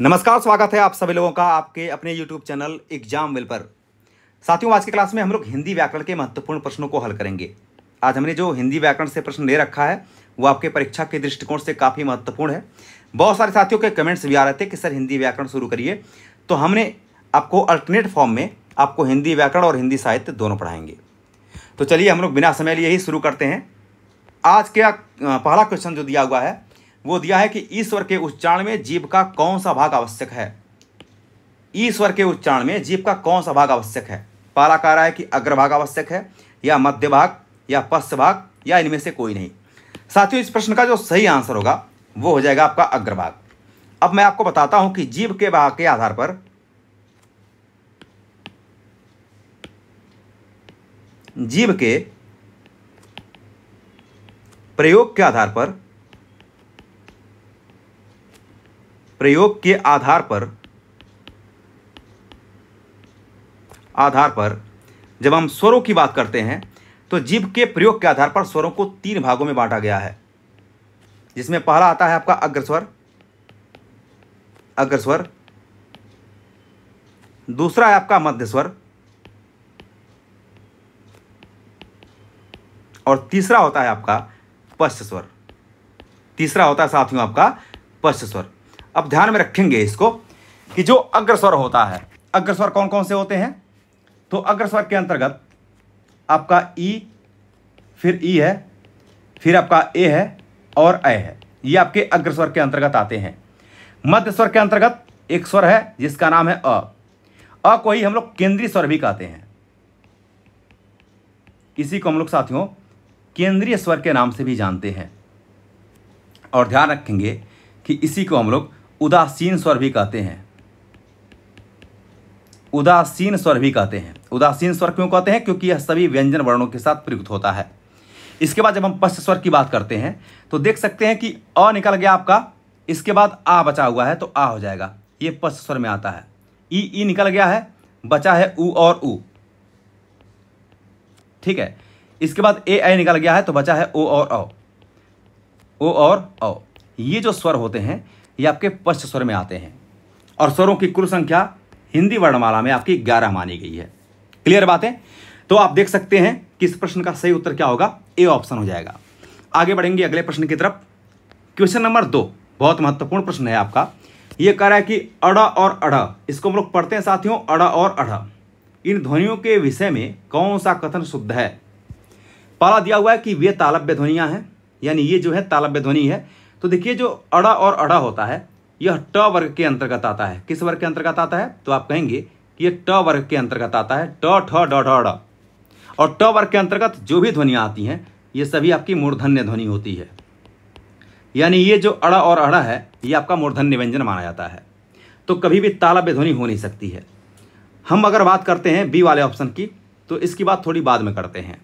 नमस्कार, स्वागत है आप सभी लोगों का आपके अपने YouTube चैनल एग्जाम विल पर। साथियों, आज की क्लास में हम लोग हिंदी व्याकरण के महत्वपूर्ण प्रश्नों को हल करेंगे। आज हमने जो हिंदी व्याकरण से प्रश्न ले रखा है वो आपके परीक्षा के दृष्टिकोण से काफ़ी महत्वपूर्ण है। बहुत सारे साथियों के कमेंट्स भी आ रहे थे कि सर हिंदी व्याकरण शुरू करिए, तो हमने आपको अल्टरनेट फॉर्म में आपको हिंदी व्याकरण और हिंदी साहित्य दोनों पढ़ाएंगे। तो चलिए हम लोग बिना समय लिए ही शुरू करते हैं। आज का पहला क्वेश्चन जो दिया हुआ है वो दिया है कि ईश्वर के उच्चारण में जीव का कौन सा भाग आवश्यक है। ईश्वर के उच्चारण में जीव का कौन सा भाग आवश्यक है। पहला कह रहा है कि अग्रभाग आवश्यक है या मध्य भाग या पश्च भाग या इनमें से कोई नहीं। साथियों, इस प्रश्न का जो सही आंसर होगा वो हो जाएगा आपका अग्रभाग। अब मैं आपको बताता हूं कि जीव के भाग के आधार पर जीव के प्रयोग के आधार पर जब हम स्वरों की बात करते हैं तो जीव के प्रयोग के आधार पर स्वरों को 3 भागों में बांटा गया है, जिसमें पहला आता है आपका अग्रस्वर, दूसरा है आपका मध्य स्वर और तीसरा होता है आपका पश्च स्वर। तीसरा होता है साथियों आपका पश्च स्वर। अब ध्यान में रखेंगे इसको कि जो अग्रस्वर होता है, अग्रस्वर कौन कौन से होते हैं। तो अग्रस्वर के अंतर्गत आपका ई, फिर ई है, फिर आपका ए है और अ है, ये आपके अग्रस्वर के अंतर्गत आते हैं। मध्य स्वर के अंतर्गत एक स्वर है जिसका नाम है अ को ही हम लोग केंद्रीय स्वर भी कहते हैं। इसी को हम लोग साथियों केंद्रीय स्वर के नाम से भी जानते हैं। और ध्यान रखेंगे कि इसी को हम लोग उदासीन स्वर भी कहते हैं। उदासीन स्वर क्यों कहते हैं? क्योंकि यह सभी व्यंजन वर्णों के साथ प्रयुक्त होता है। इसके बाद जब हम पश्च स्वर की बात करते हैं तो देख सकते हैं कि अ निकल गया आपका, इसके बाद आ बचा हुआ है तो आ हो जाएगा, ये पश्च स्वर में आता है। ई निकल गया है, बचा है उ और उ, ठीक है। इसके बाद ए निकल गया है तो बचा है ओ और औ। ये जो स्वर होते हैं ये आपके पश्च स्वर में आते हैं और स्वरों की कुल संख्या हिंदी वर्णमाला में आपकी 11 मानी गई है। क्लियर बातें? तो आप देख सकते हैं कि इस प्रश्न का सही उत्तर क्या होगा, ए ऑप्शन हो जाएगा। आगे बढ़ेंगे अगले प्रश्न की तरफ। क्वेश्चन नंबर 2 बहुत महत्वपूर्ण प्रश्न है आपका। ये कह रहा है कि अड़ और अढ़, इसको हम लोग पढ़ते हैं साथियों अड़ और अढ़, इन ध्वनियों के विषय में कौन सा कथन शुद्ध है। पहला दिया हुआ है कि वे तालव्य ध्वनियां हैं, यानी ये जो है तालव्य ध्वनि है। तो देखिए जो अड़ और अढ़ होता है यह ट वर्ग के अंतर्गत आता है। किस वर्ग के अंतर्गत आता है? तो आप कहेंगे कि ये ट वर्ग के अंतर्गत आता है, ट ठ ड ढ ड़। और ट वर्ग के अंतर्गत जो भी ध्वनियां आती हैं ये सभी आपकी मूर्धन्य ध्वनि होती है, यानी ये जो अड़ और अढ़ है ये आपका मूर्धन्य व्यंजन माना जाता है। तो कभी भी तालव्य ध्वनि हो नहीं सकती है। हम अगर बात करते हैं बी वाले ऑप्शन की तो इसकी बात थोड़ी बाद में करते हैं,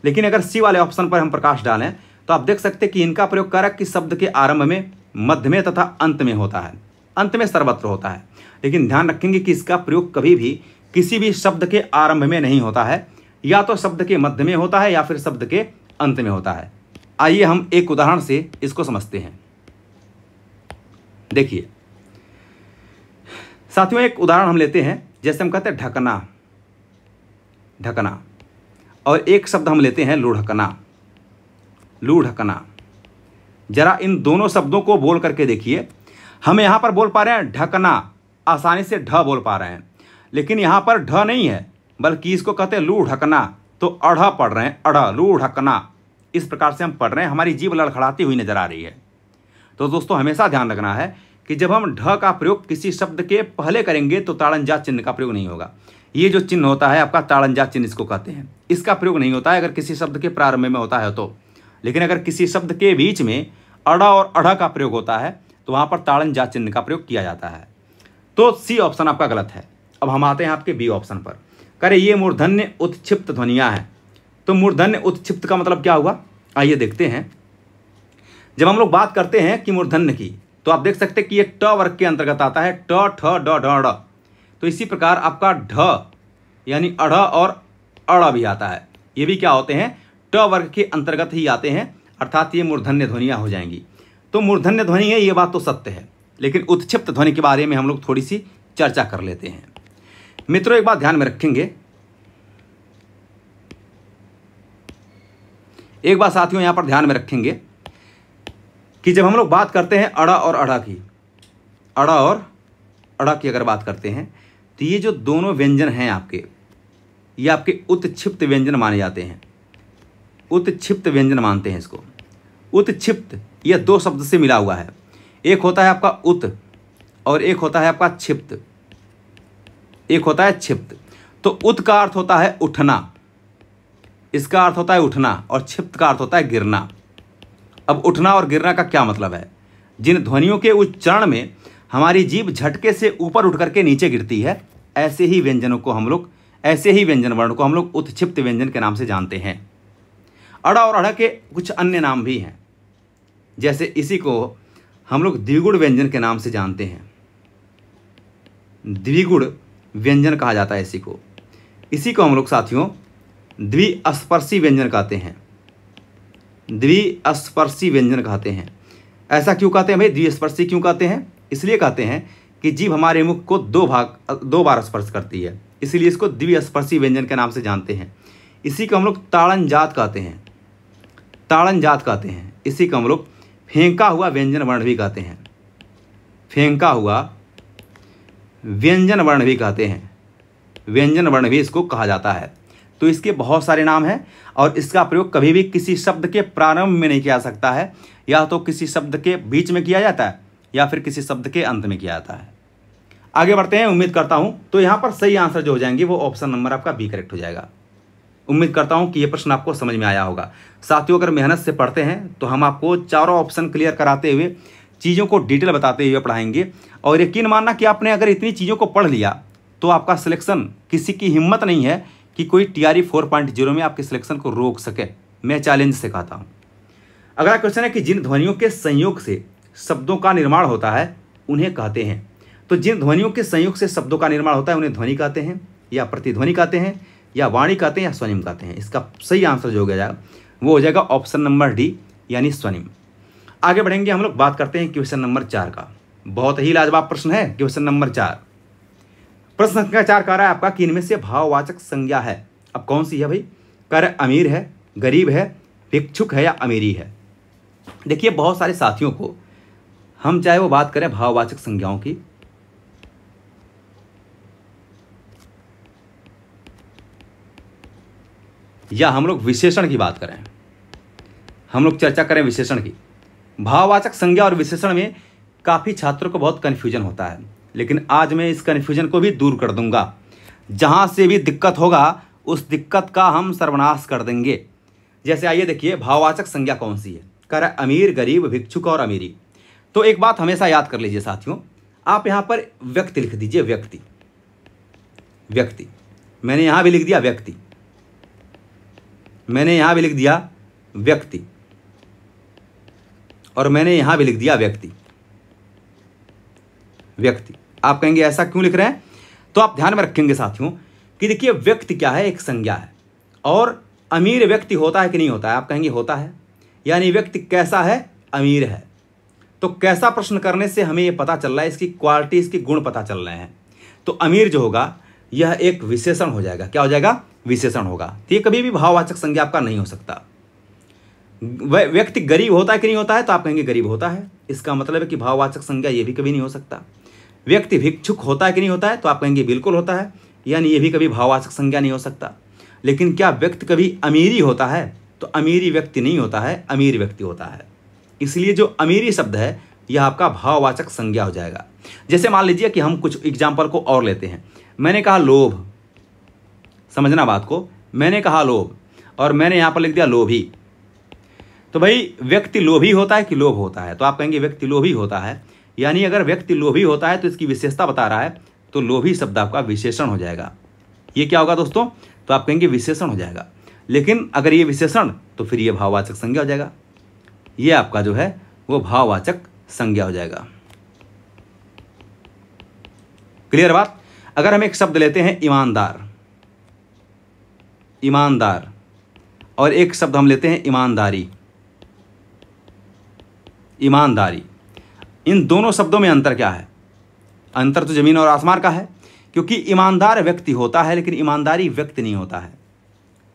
लेकिन अगर सी वाले ऑप्शन पर हम प्रकाश डालें तो आप देख सकते हैं कि इनका प्रयोग कारक किस शब्द के आरंभ में, मध्य में तथा अंत में होता है। अंत में सर्वत्र होता है, लेकिन ध्यान रखेंगे कि इसका प्रयोग कभी भी किसी भी शब्द के आरंभ में नहीं होता है, या तो शब्द के मध्य में होता है या फिर शब्द के अंत में होता है। आइए हम एक उदाहरण से इसको समझते हैं। देखिए साथियों, एक उदाहरण हम लेते हैं, जैसे हम कहते हैं ढकना, और एक शब्द हम लेते हैं लूढ़कना। जरा इन दोनों शब्दों को बोल करके देखिए। हम यहां पर बोल पा रहे हैं ढकना, आसानी से ढ बोल पा रहे हैं, लेकिन यहां पर ढ नहीं है बल्कि इसको कहते हैं लूढ़कना। तो अढ़ पढ़ रहे हैं, अढ़ लूढ़कना, इस प्रकार से हम पढ़ रहे हैं, हमारी जीभ लड़खड़ाती हुई नजर आ रही है। तो दोस्तों हमेशा ध्यान रखना है कि जब हम ढ का प्रयोग किसी शब्द के पहले करेंगे तो ताड़नजात चिन्ह का प्रयोग नहीं होगा। ये जो चिन्ह होता है आपका ताड़नजात चिन्ह इसको कहते हैं, इसका प्रयोग नहीं होता है अगर किसी शब्द के प्रारंभ में होता है तो। लेकिन अगर किसी शब्द के बीच में अड़ और अढ़ का प्रयोग होता है तो वहां पर ताड़नजात चिन्ह का प्रयोग किया जाता है। तो सी ऑप्शन आपका गलत है। अब हम आते हैं आपके बी ऑप्शन पर। करे ये मूर्धन्य उत्क्षिप्त ध्वनियां हैं। तो मूर्धन्य उत्क्षिप्त का मतलब क्या हुआ, आइए देखते हैं। जब हम लोग बात करते हैं कि मूर्धन्य की, तो आप देख सकते हैं कि ये ट वर्ग के अंतर्गत आता है, ट ठ ड ढ ड़। तो इसी प्रकार आपका ढ यानी अढ़ और अड़ भी आता है, ये भी क्या होते हैं, ट वर्ग के अंतर्गत ही आते हैं, अर्थात ये मूर्धन्य ध्वनियां हो जाएंगी। तो मूर्धन्य ध्वनि है, ये बात तो सत्य है। लेकिन उत्क्षिप्त ध्वनि के बारे में हम लोग थोड़ी सी चर्चा कर लेते हैं। मित्रों, एक बात ध्यान में रखेंगे, एक बात साथियों यहां पर ध्यान में रखेंगे कि जब हम लोग बात करते हैं अड़ा और अड़ा की, अड़ा और अड़ा की अगर बात करते हैं, तो ये जो दोनों व्यंजन हैं आपके, ये आपके उत्क्षिप्त व्यंजन माने जाते हैं। उत्क्षिप्त व्यंजन मानते हैं इसको। उत्क्षिप्त यह दो शब्द से मिला हुआ है, एक होता है आपका उत और एक होता है आपका क्षिप्त, एक होता है क्षिप्त। तो उत का अर्थ होता है उठना, इसका अर्थ होता है उठना, और क्षिप्त का अर्थ होता है गिरना। अब उठना और गिरना का क्या मतलब है? जिन ध्वनियों के उच्चारण में हमारी जीभ झटके से ऊपर उठ करके नीचे गिरती है, ऐसे ही व्यंजनों को हम लोग, ऐसे ही व्यंजन वर्ण को हम लोग उत्क्षिप्त व्यंजन के नाम से जानते हैं। अड़ा और अड़ा के कुछ अन्य नाम भी हैं, जैसे इसी को हम लोग द्विगुण व्यंजन के नाम से जानते हैं। द्विगुण व्यंजन कहा जाता है इसी को। इसी को हम लोग साथियों द्विस्पर्शी व्यंजन कहते हैं। द्विस्पर्शी व्यंजन कहते हैं। ऐसा क्यों कहते हैं भाई? द्विस्पर्शी क्यों कहते हैं? इसलिए कहते हैं कि जीभ हमारे मुख को दो बार स्पर्श करती है, इसीलिए इसको द्विस्पर्शी व्यंजन के नाम से जानते हैं। इसी को हम लोग ताड़न जात कहते हैं, ताड़न जात कहते हैं। इसी को हम लोग फेंका हुआ व्यंजन वर्ण भी कहते हैं, फेंका हुआ व्यंजन वर्ण भी कहते हैं, व्यंजन वर्ण भी इसको कहा जाता है। तो इसके बहुत सारे नाम हैं और इसका प्रयोग कभी भी किसी शब्द के प्रारंभ में नहीं किया जा सकता है, या तो किसी शब्द के बीच में किया जाता है या फिर किसी शब्द के अंत में किया जाता है। आगे बढ़ते हैं। उम्मीद करता हूं तो यहां पर सही आंसर जो हो जाएंगे वो ऑप्शन नंबर आपका बी करेक्ट हो जाएगा। उम्मीद करता हूं कि ये प्रश्न आपको समझ में आया होगा। साथियों, अगर मेहनत से पढ़ते हैं तो हम आपको चारों ऑप्शन क्लियर कराते हुए, चीज़ों को डिटेल बताते हुए पढ़ाएंगे। और यकीन मानना कि आपने अगर इतनी चीज़ों को पढ़ लिया तो आपका सिलेक्शन, किसी की हिम्मत नहीं है कि कोई TRE 4.0 में आपके सिलेक्शन को रोक सके। मैं चैलेंज से कहता हूँ। अगला क्वेश्चन है कि जिन ध्वनियों के संयोग से शब्दों का निर्माण होता है उन्हें कहते हैं। तो जिन ध्वनियों के संयोग से शब्दों का निर्माण होता है उन्हें ध्वनि कहते हैं, या प्रतिध्वनि कहते हैं, या वाणी कहते हैं, या स्वनिम कहते हैं। इसका सही आंसर जो हो जाएगा वो हो जाएगा ऑप्शन नंबर डी, यानी स्वनिम। आगे बढ़ेंगे, हम लोग बात करते हैं क्वेश्चन नंबर 4 का। बहुत ही लाजवाब प्रश्न है क्वेश्चन नंबर 4। प्रश्न संख्या 4 कह रहा है आपका कि इनमें से भाववाचक संज्ञा है। अब कौन सी है भाई? कह रहे अमीर है, गरीब है, भिक्षुक है, या अमीरी है। देखिए, बहुत सारे साथियों को हम चाहे वो बात करें भाववाचक संज्ञाओं की, या हम लोग विशेषण की बात करें, हम लोग चर्चा करें विशेषण की। भाववाचक संज्ञा और विशेषण में काफ़ी छात्रों को बहुत कन्फ्यूजन होता है, लेकिन आज मैं इस कन्फ्यूजन को भी दूर कर दूंगा। जहां से भी दिक्कत होगा उस दिक्कत का हम सर्वनाश कर देंगे। जैसे आइए देखिए, भाववाचक संज्ञा कौन सी है? कह रहा है अमीर, गरीब, भिक्षुक और अमीरी। तो एक बात हमेशा याद कर लीजिए साथियों, आप यहां पर व्यक्ति लिख दीजिए, व्यक्ति, व्यक्ति। मैंने यहां भी लिख दिया व्यक्ति, मैंने यहां भी लिख दिया व्यक्ति, और मैंने यहां भी लिख दिया व्यक्ति, व्यक्ति। आप कहेंगे ऐसा क्यों लिख रहे हैं? तो आप ध्यान में रखेंगे साथियों कि देखिए, व्यक्ति क्या है? एक संज्ञा है। और अमीर व्यक्ति होता है कि नहीं होता है? आप कहेंगे होता है, यानी व्यक्ति कैसा है? अमीर है। तो कैसा प्रश्न करने से हमें यह पता चल रहा है, इसकी क्वालिटी, इसके गुण पता चल रहे हैं। तो अमीर जो होगा यह एक विशेषण हो जाएगा। क्या हो जाएगा? विशेषण होगा। तो ये कभी भी भाववाचक संज्ञा आपका नहीं हो सकता। व्यक्ति गरीब होता है कि नहीं होता है? तो आप कहेंगे गरीब होता है, इसका मतलब है कि भाववाचक संज्ञा ये भी कभी नहीं हो सकता। व्यक्ति भिक्षुक होता है कि नहीं होता है? तो आप कहेंगे बिल्कुल होता है, यानी ये भी कभी भाववाचक संज्ञा नहीं हो सकता। लेकिन क्या व्यक्ति कभी अमीरी होता है? तो अमीरी व्यक्ति नहीं होता है, अमीर व्यक्ति होता है। इसलिए जो अमीरी शब्द है यह आपका भाववाचक संज्ञा हो जाएगा। जैसे मान लीजिए कि हम कुछ एग्जाम्पल को और लेते हैं। मैंने कहा लोभ, समझना बात को, मैंने कहा लोभ और मैंने यहां पर लिख दिया लोभी। तो भाई व्यक्ति लोभी होता है कि लोभ होता है? तो आप कहेंगे व्यक्ति लोभी होता है, यानी अगर व्यक्ति लोभी होता है तो इसकी विशेषता बता रहा है, तो लोभी शब्द आपका विशेषण हो जाएगा। ये क्या होगा दोस्तों? तो आप कहेंगे विशेषण हो जाएगा। लेकिन अगर ये विशेषण तो फिर ये भाववाचक संज्ञा हो जाएगा। ये आपका जो है वो भाववाचक संज्ञा हो जाएगा। क्लियर बात? अगर हम एक शब्द लेते हैं ईमानदार, ईमानदार, और एक शब्द हम लेते हैं ईमानदारी, ईमानदारी। इन दोनों शब्दों में अंतर क्या है? अंतर तो जमीन और आसमान का है, क्योंकि ईमानदार व्यक्ति होता है लेकिन ईमानदारी व्यक्ति नहीं होता है,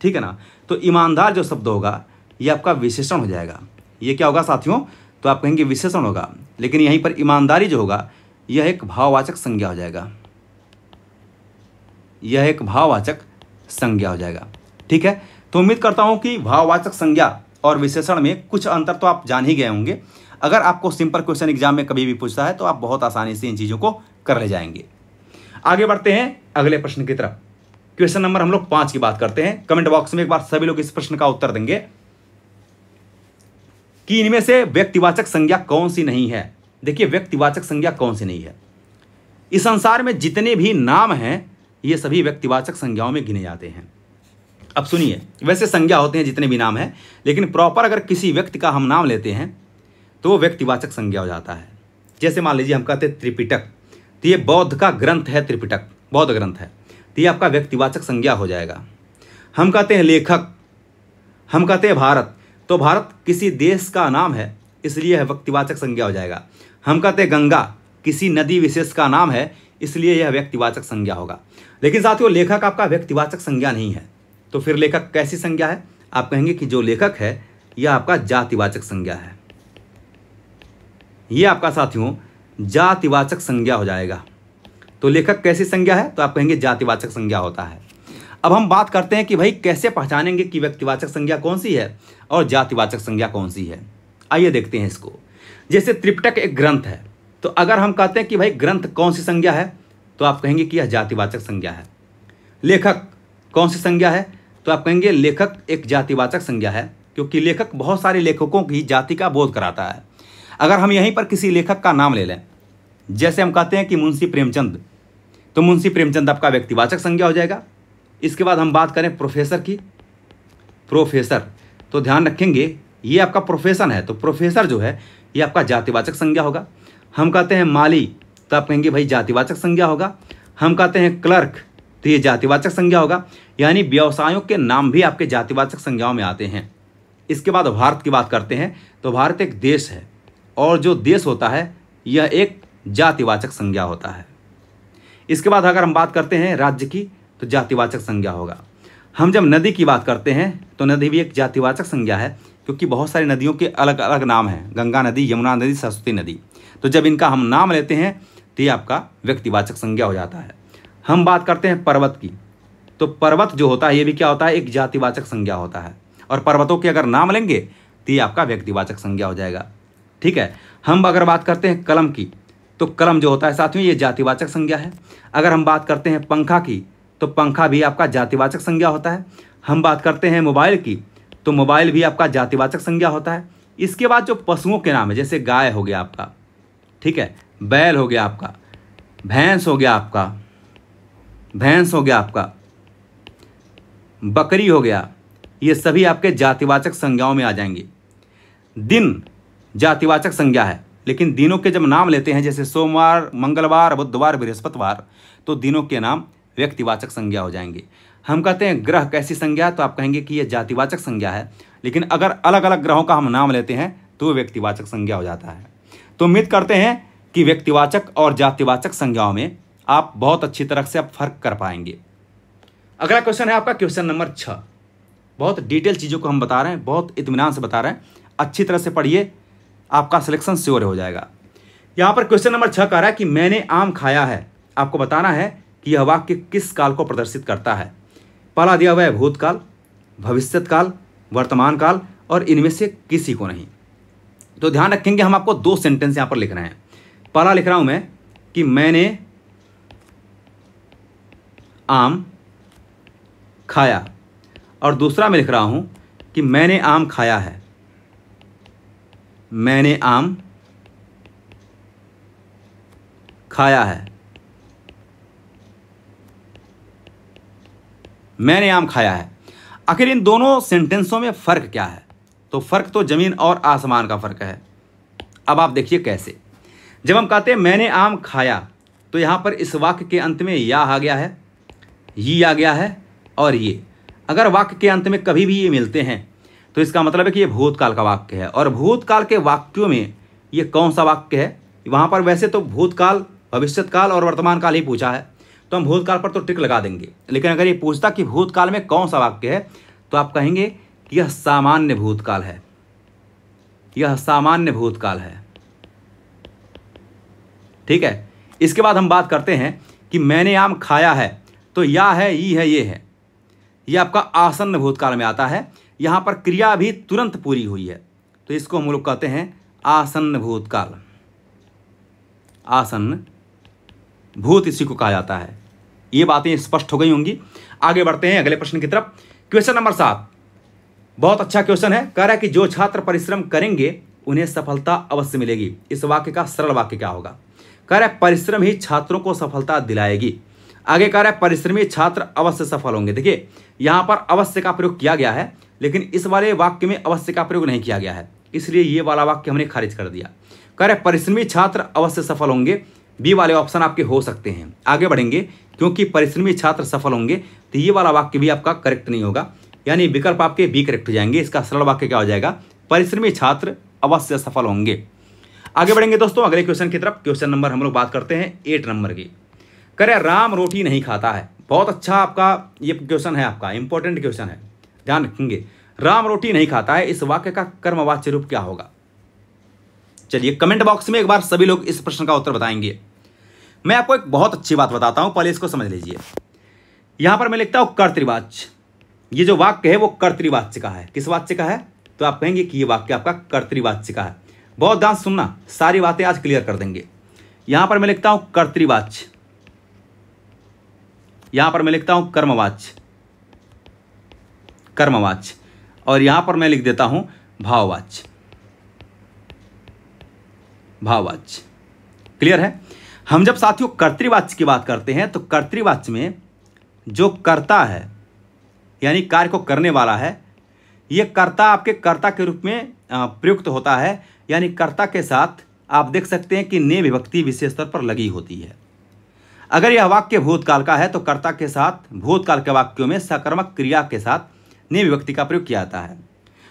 ठीक है ना। तो ईमानदार जो शब्द होगा ये आपका विशेषण हो जाएगा। ये क्या होगा साथियों? तो आप कहेंगे विशेषण होगा, लेकिन यहीं पर ईमानदारी जो होगा यह एक भाववाचक संज्ञा हो जाएगा, यह एक भाववाचक संज्ञा हो जाएगा, ठीक है। तो उम्मीद करता हूं कि भाववाचक संज्ञा और विशेषण में कुछ अंतर तो आप जान ही गए होंगे। अगर आपको सिंपल क्वेश्चन एग्जाम में कभी भी पूछता है तो आप बहुत आसानी से इन चीज़ों को कर ले जाएंगे। आगे बढ़ते हैं अगले प्रश्न की तरफ। क्वेश्चन नंबर हम लोग 5 की बात करते हैं। कमेंट बॉक्स में एक बार सभी लोग इस प्रश्न का उत्तर देंगे कि इनमें से व्यक्तिवाचक संज्ञा कौन सी नहीं है। देखिए, व्यक्तिवाचक संज्ञा कौन सी नहीं है? इस संसार में जितने भी नाम हैं ये सभी व्यक्तिवाचक संज्ञाओं में गिने जाते हैं। अब सुनिए, वैसे संज्ञा होते हैं जितने भी नाम हैं, लेकिन प्रॉपर अगर किसी व्यक्ति का हम नाम लेते हैं तो वो व्यक्तिवाचक संज्ञा हो जाता है। जैसे मान लीजिए हम कहते हैं त्रिपिटक, तो ये बौद्ध का ग्रंथ है, त्रिपिटक बौद्ध ग्रंथ है, तो ये आपका व्यक्तिवाचक संज्ञा हो जाएगा। हम कहते हैं लेखक, हम कहते हैं भारत, तो भारत किसी देश का नाम है इसलिए यह व्यक्तिवाचक संज्ञा हो जाएगा। हम कहते हैं गंगा, किसी नदी विशेष का नाम है इसलिए यह व्यक्तिवाचक संज्ञा होगा। लेकिन साथियों, लेखक आपका व्यक्तिवाचक संज्ञा नहीं है, तो फिर लेखक कैसी संज्ञा है? आप कहेंगे कि जो लेखक है यह आपका जातिवाचक संज्ञा है, यह आपका साथियों जातिवाचक संज्ञा हो जाएगा। तो लेखक कैसी संज्ञा है? तो आप कहेंगे जातिवाचक संज्ञा होता है। अब हम बात करते हैं कि भाई कैसे पहचानेंगे कि व्यक्तिवाचक संज्ञा कौन सी है और जातिवाचक संज्ञा कौन सी है। आइए देखते हैं इसको। जैसे त्रिपिटक एक ग्रंथ है, तो अगर हम कहते हैं कि भाई ग्रंथ कौन सी संज्ञा है, तो आप कहेंगे कि यह जातिवाचक संज्ञा है। लेखक कौन सी संज्ञा है? तो आप कहेंगे लेखक एक जातिवाचक संज्ञा है, क्योंकि लेखक बहुत सारे लेखकों की जाति का बोध कराता है। अगर हम यहीं पर किसी लेखक का नाम ले लें, जैसे हम कहते हैं कि मुंशी प्रेमचंद, तो मुंशी प्रेमचंद आपका व्यक्तिवाचक संज्ञा हो जाएगा। इसके बाद हम बात करें प्रोफेसर की, प्रोफेसर, तो ध्यान रखेंगे ये आपका प्रोफेशन है, तो प्रोफेसर जो है ये आपका जातिवाचक संज्ञा होगा। हम कहते हैं माली, तो आप कहेंगे भाई जातिवाचक संज्ञा होगा। हम कहते हैं क्लर्क, तो ये जातिवाचक संज्ञा होगा। यानी व्यवसायों के नाम भी आपके जातिवाचक संज्ञाओं में आते हैं। इसके बाद भारत की बात करते हैं, तो भारत एक देश है और जो देश होता है यह एक जातिवाचक संज्ञा होता है। इसके बाद अगर हम बात करते हैं राज्य की, तो जातिवाचक संज्ञा होगा। हम जब नदी की बात करते हैं तो नदी भी एक जातिवाचक संज्ञा है, क्योंकि बहुत सारी नदियों के अलग अलग नाम हैं, गंगा नदी, यमुना नदी, सरस्वती नदी। तो जब इनका हम नाम लेते हैं तो ये आपका व्यक्तिवाचक संज्ञा हो जाता है। हम बात करते हैं पर्वत की, तो पर्वत जो होता है ये भी क्या होता है? एक जातिवाचक संज्ञा होता है। और पर्वतों के अगर नाम लेंगे तो ये आपका व्यक्तिवाचक संज्ञा हो जाएगा, ठीक है। हम अगर बात करते हैं कलम की, तो कलम जो होता है साथियों ये जातिवाचक संज्ञा है। अगर हम बात करते हैं पंखा की, तो पंखा भी आपका जातिवाचक संज्ञा होता है। हम बात करते हैं मोबाइल की, तो मोबाइल भी आपका जातिवाचक संज्ञा होता है। इसके बाद जो पशुओं के नाम है, जैसे गाय हो गया आपका, ठीक है, बैल हो गया आपका, भैंस हो गया आपका, भैंस हो गया आपका, बकरी हो गया, ये सभी आपके जातिवाचक संज्ञाओं में आ जाएंगे। दिन जातिवाचक संज्ञा है, लेकिन दिनों के जब नाम लेते हैं, जैसे सोमवार, मंगलवार, बुधवार, बृहस्पतिवार, तो दिनों के नाम व्यक्तिवाचक संज्ञा हो जाएंगे। हम कहते हैं ग्रह कैसी संज्ञा है, तो आप कहेंगे कि यह जातिवाचक संज्ञा है, लेकिन अगर अलग अलग ग्रहों का हम नाम लेते हैं तो व्यक्तिवाचक संज्ञा हो जाता है। तो उम्मीद करते हैं कि व्यक्तिवाचक और जातिवाचक संज्ञाओं में आप बहुत अच्छी तरह से अब फर्क कर पाएंगे। अगला क्वेश्चन है आपका क्वेश्चन नंबर 6। बहुत डिटेल चीज़ों को हम बता रहे हैं, बहुत इत्मीनान से बता रहे हैं, अच्छी तरह से पढ़िए, आपका सिलेक्शन श्योर हो जाएगा। यहाँ पर क्वेश्चन नंबर 6 कह रहा है कि मैंने आम खाया है। आपको बताना है कि यह वाक्य किस काल को प्रदर्शित करता है। पहला दिया हुआ है भूतकाल, भविष्यत काल, वर्तमान काल, और इनमें से किसी को नहीं। तो ध्यान रखेंगे, हम आपको 2 सेंटेंस यहाँ पर लिख रहे हैं। पहला लिख रहा हूँ मैं कि मैंने आम खाया, और दूसरा मैं लिख रहा हूँ कि मैंने आम खाया है। मैंने आम खाया है, मैंने आम खाया है। आखिर इन दोनों सेंटेंसों में फ़र्क क्या है? तो फ़र्क तो ज़मीन और आसमान का फ़र्क है। अब आप देखिए कैसे। जब हम कहते हैं मैंने आम खाया, तो यहाँ पर इस वाक्य के अंत में या आ गया है, ये आ गया है, और ये अगर वाक्य के अंत में कभी भी ये मिलते हैं तो इसका मतलब है कि ये भूतकाल का वाक्य है। और भूतकाल के वाक्यों में ये कौन सा वाक्य है? वहाँ पर वैसे तो भूतकाल, भविष्यकाल और वर्तमान काल ही पूछा है, तो हम भूतकाल पर तो टिक लगा देंगे। लेकिन अगर ये पूछता कि भूतकाल में कौन सा वाक्य है, तो आप कहेंगे कि यह सामान्य भूतकाल है, यह सामान्य भूतकाल है। ठीक है। इसके बाद हम बात करते हैं कि मैंने आम खाया है, तो या है, ई है, ये है, ये आपका आसन्न भूतकाल में आता है। यहाँ पर क्रिया भी तुरंत पूरी हुई है, तो इसको हम लोग कहते हैं आसन्न भूतकाल, आसन्न भूत इसी को कहा जाता है। ये बातें स्पष्ट हो गई होंगी। आगे बढ़ते हैं अगले प्रश्न की तरफ। क्वेश्चन नंबर 7 बहुत अच्छा क्वेश्चन है। कह रहा है कि जो छात्र परिश्रम करेंगे उन्हें सफलता अवश्य मिलेगी। इस वाक्य का सरल वाक्य क्या होगा? कह रहा है परिश्रम ही छात्रों को सफलता दिलाएगी। आगे कह रहा है परिश्रमी छात्र अवश्य सफल होंगे। देखिए यहां पर अवश्य का प्रयोग किया गया है, लेकिन इस वाले वाक्य में अवश्य का प्रयोग नहीं किया गया है, इसलिए ये वाला वाक्य हमने खारिज कर दिया। कह रहा है परिश्रमी छात्र अवश्य सफल होंगे। बी वाले ऑप्शन आपके हो सकते हैं। आगे बढ़ेंगे, क्योंकि परिश्रमी छात्र सफल होंगे, तो ये वाला वाक्य भी आपका करेक्ट नहीं होगा, यानी विकल्प आपके बी करेक्ट हो जाएंगे। इसका सरल वाक्य क्या हो जाएगा? परिश्रमी छात्र अवश्य सफल होंगे। आगे बढ़ेंगे दोस्तों अगले क्वेश्चन की तरफ। क्वेश्चन नंबर हम लोग बात करते हैं 8 नंबर की। करे राम रोटी नहीं खाता है। बहुत अच्छा आपका ये क्वेश्चन है, आपका इंपॉर्टेंट क्वेश्चन है, ध्यान रखेंगे। राम रोटी नहीं खाता है, इस वाक्य का कर्मवाच्य रूप क्या होगा? चलिए कमेंट बॉक्स में एक बार सभी लोग इस प्रश्न का उत्तर बताएंगे। मैं आपको एक बहुत अच्छी बात बताता हूं, पहले इसको समझ लीजिए। यहां पर मैं लिखता हूं कर्तृवाच्य। ये जो वाक्य है वो कर्तृवाच्य का है। किस वाच्य का है? तो आप कहेंगे कि ये वाक्य आपका कर्तृवाच्य का है। बहुत ध्यान सुनना, सारी बातें आज क्लियर कर देंगे। यहां पर मैं लिखता हूं कर्तृवाच्य, यहां पर मैं लिखता हूं कर्मवाच्य, कर्मवाच्य, और यहां पर मैं लिख देता हूं भाववाच्य, भाववाच्य। क्लियर है? हम जब साथियों कर्तृवाच्य की बात करते हैं तो कर्तृवाच्य में जो कर्ता है, यानी कार्य को करने वाला है, यह कर्ता आपके कर्ता के रूप में प्रयुक्त होता है, यानी कर्ता के साथ आप देख सकते हैं कि ने विभक्ति विशेष तौर पर लगी होती है। अगर यह वाक्य भूतकाल का है तो कर्ता के साथ भूतकाल के वाक्यों में सकर्मक क्रिया के साथ ने विभक्ति का प्रयोग किया जाता है।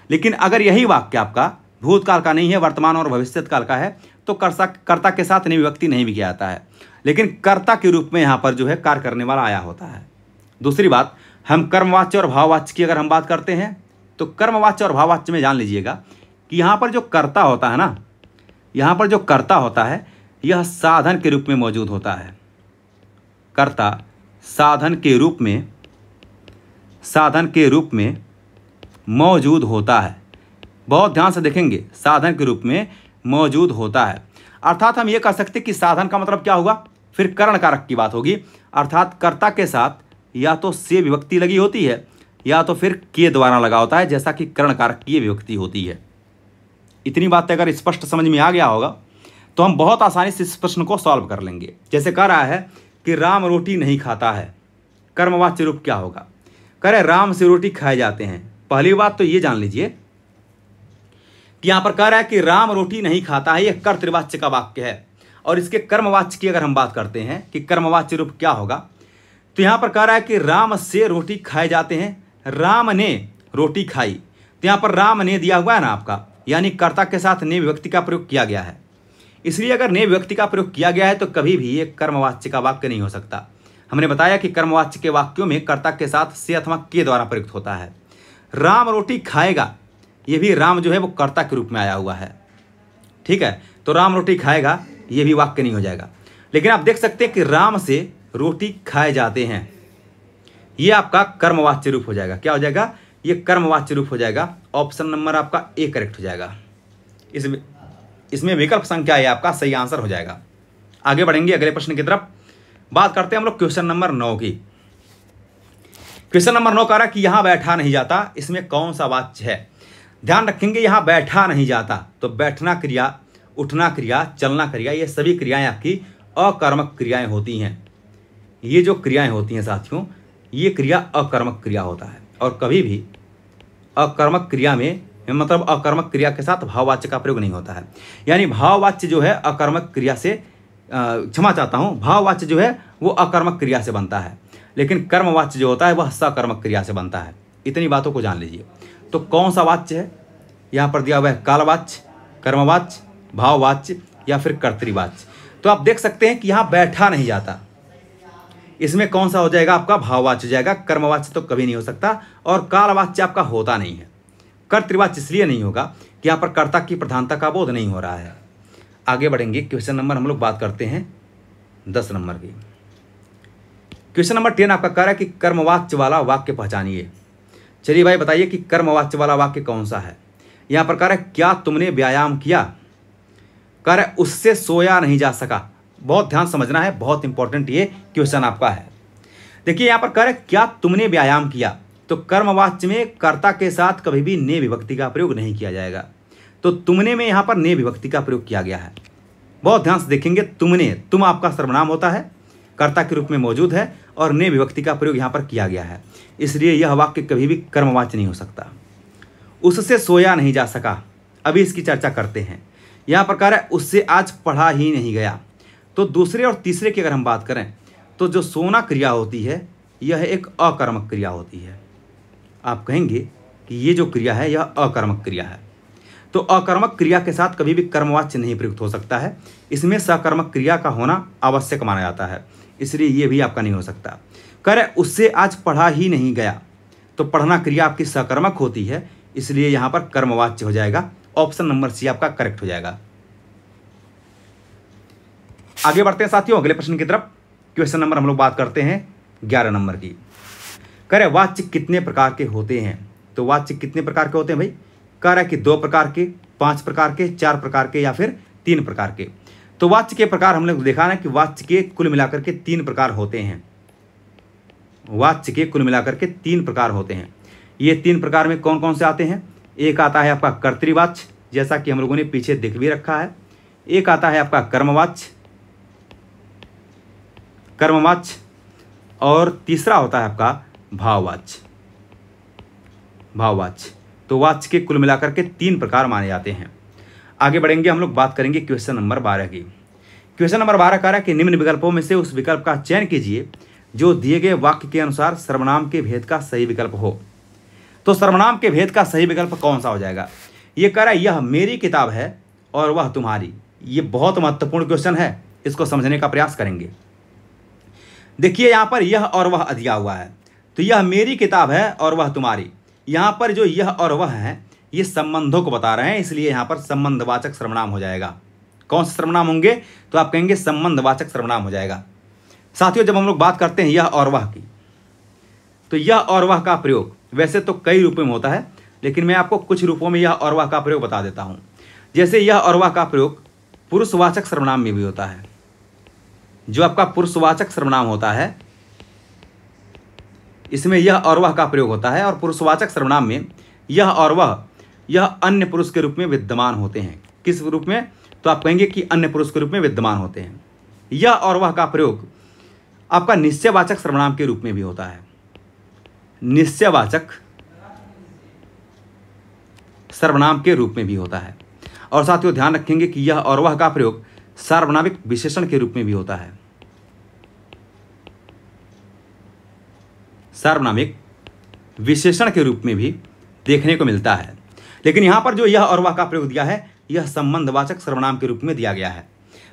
लेकिन अगर यही वाक्य आपका भूतकाल का नहीं है, वर्तमान और भविष्यत काल का है, तो कर्ता के साथ ने विभक्ति नहीं भी किया जाता है, लेकिन कर्ता के रूप में यहाँ पर जो है कार्य करने वाला आया होता है। दूसरी बात, हम कर्मवाच्य और भाववाच्य की अगर हम बात करते हैं तो कर्मवाच्य और भाववाच्य में जान लीजिएगा कि यहाँ पर जो कर्ता होता है ना, यहाँ पर जो कर्ता होता है यह साधन के रूप में मौजूद होता है। कर्ता साधन के रूप में, साधन के रूप में मौजूद होता है। बहुत ध्यान से देखेंगे, साधन के रूप में मौजूद होता है। अर्थात हम ये कह सकते कि साधन का मतलब क्या होगा? फिर कर्ण कारक की बात होगी, अर्थात कर्ता के साथ या तो से विभक्ति लगी होती है या तो फिर के द्वारा लगा होता है, जैसा कि कर्ण कारक की विभक्ति होती है। इतनी बातें अगर स्पष्ट समझ में आ गया होगा तो हम बहुत आसानी से इस प्रश्न को सॉल्व कर लेंगे। जैसे कह रहा है कि राम रोटी नहीं खाता है, कर्मवाच्य रूप क्या होगा? कह रहे राम से रोटी खाए जाते हैं। पहली बात तो ये जान लीजिए कि यहां पर कह रहा है कि राम रोटी नहीं खाता है, यह कर्तृवाच्य का वाक्य है। और इसके कर्मवाच्य की अगर हम बात करते हैं कि कर्मवाच्य रूप क्या होगा, तो यहां पर कह रहा है कि राम से रोटी खाए जाते हैं, राम ने रोटी खाई, तो यहां पर राम ने दिया हुआ है ना आपका, यानी कर्ता के साथ ने विभक्ति का प्रयोग किया गया है। इसलिए अगर ने विभक्ति का प्रयोग किया गया है तो कभी भी ये कर्मवाच्य का वाक्य नहीं हो सकता। हमने बताया कि कर्मवाच्य के वाक्यों में कर्ता के साथ से अथवा के द्वारा प्रयुक्त होता है। राम रोटी खाएगा, ये भी राम जो है वो कर्ता के रूप में आया हुआ है। ठीक है, तो राम रोटी खाएगा ये भी वाक्य नहीं हो जाएगा। लेकिन आप देख सकते हैं कि राम से रोटी खाए जाते हैं, ये आपका कर्मवाच्य रूप हो जाएगा। क्या हो जाएगा? ये कर्मवाच्य रूप हो जाएगा। ऑप्शन नंबर आपका ए करेक्ट हो जाएगा। इसमें विकल्प संख्या ए आपका सही आंसर हो जाएगा। आगे बढ़ेंगे अगले प्रश्न की तरफ। बात करते हैं हम लोग क्वेश्चन नंबर 9 की। क्वेश्चन नंबर 9 कह रहा है कि यहां बैठा नहीं जाता, इसमें कौन सा वाच्य है? ध्यान रखेंगे, यहां बैठा नहीं जाता तो बैठना क्रिया, उठना क्रिया, चलना क्रिया, ये सभी क्रियाएं आपकी अकर्मक क्रियाएं होती हैं। ये जो क्रियाएं होती हैं साथियों, ये क्रिया अकर्मक क्रिया होता है। और कभी भी अकर्मक क्रिया में मतलब अकर्मक क्रिया के साथ भाववाच्य का प्रयोग नहीं होता है। यानी भाववाच्य जो है अकर्मक क्रिया से, क्षमा चाहता हूं, भाववाच्य जो है वो अकर्मक क्रिया से बनता है, लेकिन कर्मवाच्य जो होता है वह सकर्मक क्रिया से बनता है। इतनी बातों को जान लीजिए। तो कौन सा वाच्य है? यहां पर दिया हुआ है कालवाच्य, कर्मवाच्य, भाववाच्य या फिर कर्तृवाच्य। तो आप देख सकते हैं कि यहाँ बैठा नहीं जाता, इसमें कौन सा हो जाएगा आपका भाववाच्य हो जाएगा, कर्मवाच्य तो कभी नहीं हो सकता, और कालवाच्य आपका होता नहीं है। कर्तृवाच्य इसलिए नहीं होगा कि यहाँ पर कर्ता की प्रधानता का बोध नहीं हो रहा है। आगे बढ़ेंगे, क्वेश्चन नंबर हम लोग बात करते हैं 10 नंबर की। क्वेश्चन नंबर 10 आपका कह रहा है कि कर्मवाच्य वाला वाक्य पहचानिए। चलिए भाई बताइए कि कर्मवाच्य वाला वाक्य कौन सा है। यहाँ पर कह रहा है क्या तुमने व्यायाम किया, कह रहा है उससे सोया नहीं जा सका। बहुत ध्यान समझना है, बहुत इंपॉर्टेंट ये क्वेश्चन आपका है। देखिए यहाँ पर कह रहा है क्या तुमने व्यायाम किया, तो कर्मवाच्य में कर्ता के साथ कभी भी ने विभक्ति का प्रयोग नहीं किया जाएगा। तो तुमने में यहाँ पर ने विभक्ति का प्रयोग किया गया है। बहुत ध्यान से देखेंगे, तुमने, तुम आपका सर्वनाम होता है, कर्ता के रूप में मौजूद है, और ने विभक्ति का प्रयोग यहाँ पर किया गया है, इसलिए यह वाक्य कभी भी कर्मवाच्य नहीं हो सकता। उससे सोया नहीं जा सका, अभी इसकी चर्चा करते हैं। यहाँ पर कह रहा है उससे आज पढ़ा ही नहीं गया। तो दूसरे और तीसरे की अगर हम बात करें तो जो सोना क्रिया होती है यह एक अकर्मक क्रिया होती है। आप कहेंगे कि ये जो क्रिया है यह अकर्मक क्रिया है, तो अकर्मक क्रिया के साथ कभी भी कर्मवाच्य नहीं प्रयुक्त हो सकता है, इसमें सकर्मक क्रिया का होना आवश्यक माना जाता है, इसलिए ये भी आपका नहीं हो सकता। कह रहे उससे आज पढ़ा ही नहीं गया, तो पढ़ना क्रिया आपकी सकर्मक होती है, इसलिए यहाँ पर कर्मवाच्य हो जाएगा। ऑप्शन नंबर सी आपका करेक्ट हो जाएगा। आगे बढ़ते हैं साथियों अगले प्रश्न की तरफ। क्वेश्चन नंबर हम लोग बात करते हैं 11 नंबर की। कह रहे वाच्य कितने प्रकार के होते हैं, तो वाच्य कितने प्रकार के होते हैं भाई। कह रहा है कि 2 प्रकार के, 5 प्रकार के, 4 प्रकार के या फिर 3 प्रकार के। तो वाच्य के प्रकार हम लोग देखा ना कि वाच्य के कुल मिलाकर के 3 प्रकार होते हैं। वाच्य के कुल मिलाकर के 3 प्रकार होते हैं। ये 3 प्रकार में कौन कौन से आते हैं। एक आता है आपका कर्तृवाच्य, जैसा कि हम लोगों ने पीछे देख भी रखा है। एक आता है आपका कर्मवाच्य, और तीसरा होता है आपका भाववाच्य। तो वाच्य के कुल मिलाकर के 3 प्रकार माने जाते हैं। आगे बढ़ेंगे, हम लोग बात करेंगे क्वेश्चन नंबर 12 की। क्वेश्चन नंबर 12 कह रहा है कि निम्न विकल्पों में से उस विकल्प का चयन कीजिए जो दिए गए वाक्य के अनुसार सर्वनाम के भेद का सही विकल्प हो। तो सर्वनाम के भेद का सही विकल्प कौन सा हो जाएगा। ये कह रहा है यह मेरी किताब है और वह तुम्हारी। ये बहुत महत्वपूर्ण क्वेश्चन है, इसको समझने का प्रयास करेंगे। देखिए यहाँ पर यह और वह दिया हुआ है, तो यह मेरी किताब है और वह तुम्हारी। यहाँ पर जो यह और वह है ये संबंधों को बता रहे हैं, इसलिए यहाँ पर संबंधवाचक सर्वनाम हो जाएगा। कौन से सर्वनाम होंगे, तो आप कहेंगे संबंधवाचक सर्वनाम हो जाएगा। साथियों जब हम लोग बात करते हैं यह और वह की, तो यह और वह का प्रयोग वैसे तो कई रूपों में होता है, लेकिन मैं आपको कुछ रूपों में यह और वह का प्रयोग बता देता हूँ। जैसे यह और वह का प्रयोग पुरुषवाचक सर्वनाम में भी होता है। जो आपका पुरुषवाचक सर्वनाम होता है इसमें यह और वह का प्रयोग होता है, और पुरुषवाचक सर्वनाम में यह और वह यह अन्य पुरुष के रूप में विद्यमान होते हैं। किस रूप में, तो आप कहेंगे कि अन्य पुरुष के रूप में विद्यमान होते हैं। यह और वह का प्रयोग आपका निश्चयवाचक सर्वनाम के रूप में भी होता है। निश्चयवाचक सर्वनाम के रूप में भी होता है। और साथियों ध्यान रखेंगे कि यह और वह का प्रयोग सार्वनामिक विशेषण के रूप में भी होता है। सार्वनामिक विशेषण के रूप में भी देखने को मिलता है, लेकिन यहां पर जो यह और वह का प्रयोग दिया है यह संबंधवाचक सर्वनाम के रूप में दिया गया है।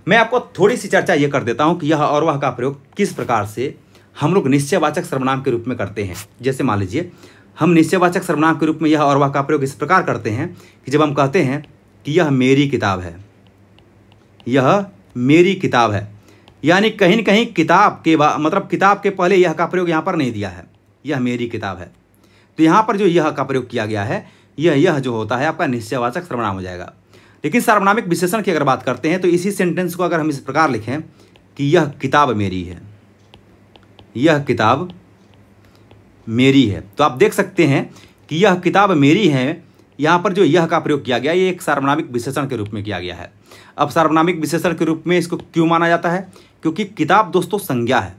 मैं आपको थोड़ी सी चर्चा यह कर देता हूं कि यह और वह का प्रयोग किस प्रकार से हम लोग निश्चयवाचक सर्वनाम के रूप में करते हैं। जैसे मान लीजिए हम निश्चयवाचक सर्वनाम के रूप में यह और वह का प्रयोग इस प्रकार करते हैं कि जब हम कहते हैं कि यह मेरी किताब है, यह मेरी किताब है, यानी कहीं न कहीं किताब के मतलब किताब के पहले यह का प्रयोग यहाँ पर नहीं दिया है, यह मेरी किताब है। तो यहाँ पर जो यह का प्रयोग किया गया है यह जो होता है आपका निश्चयवाचक सर्वनाम हो जाएगा। लेकिन सार्वनामिक विशेषण की अगर बात करते हैं तो इसी सेंटेंस को अगर हम इस प्रकार लिखें कि यह किताब मेरी है, यह किताब मेरी है, तो आप देख सकते हैं कि यह किताब मेरी है। यहाँ पर जो यह का प्रयोग किया गया ये एक सार्वनामिक विशेषण के रूप में किया गया है। अब सार्वनामिक विशेषण के रूप में इसको क्यों माना जाता है, क्योंकि किताब दोस्तों संज्ञा है,